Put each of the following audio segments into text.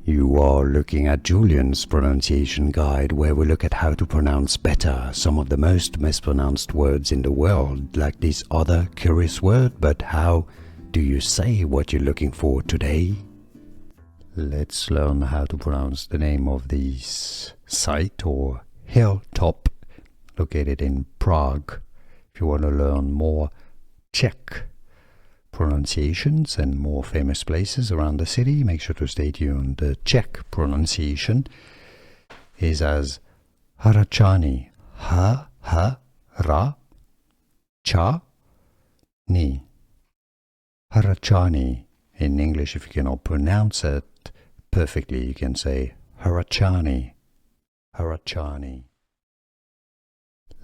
You are looking at Julian's pronunciation guide, where we look at how to pronounce better some of the most mispronounced words in the world, like this other curious word. But how do you say what you're looking for today? Let's learn how to pronounce the name of this site or hilltop located in Prague. If you want to learn more Czech pronunciations and more famous places around the city, make sure to stay tuned. The Czech pronunciation is as Hradcany, Hradcany. Hradcany. In English, if you cannot pronounce it perfectly, you can say Hradcany. Hradcany.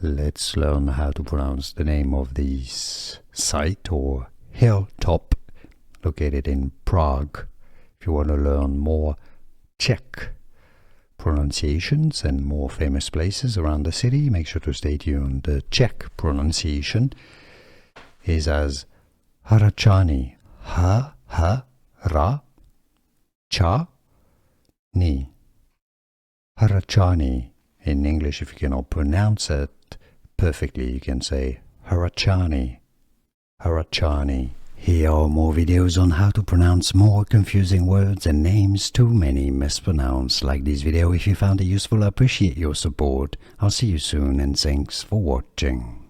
Let's learn how to pronounce the name of this site or hilltop located in Prague. If you want to learn more Czech pronunciations and more famous places around the city, make sure to stay tuned. The Czech pronunciation is as Hradcany, Hradcany. Hradcany. In English, if you cannot pronounce it perfectly, you can say Hradcany. Hradcany. Here are more videos on how to pronounce more confusing words and names too many mispronounced. Like this video if you found it useful. I appreciate your support. I'll see you soon and thanks for watching.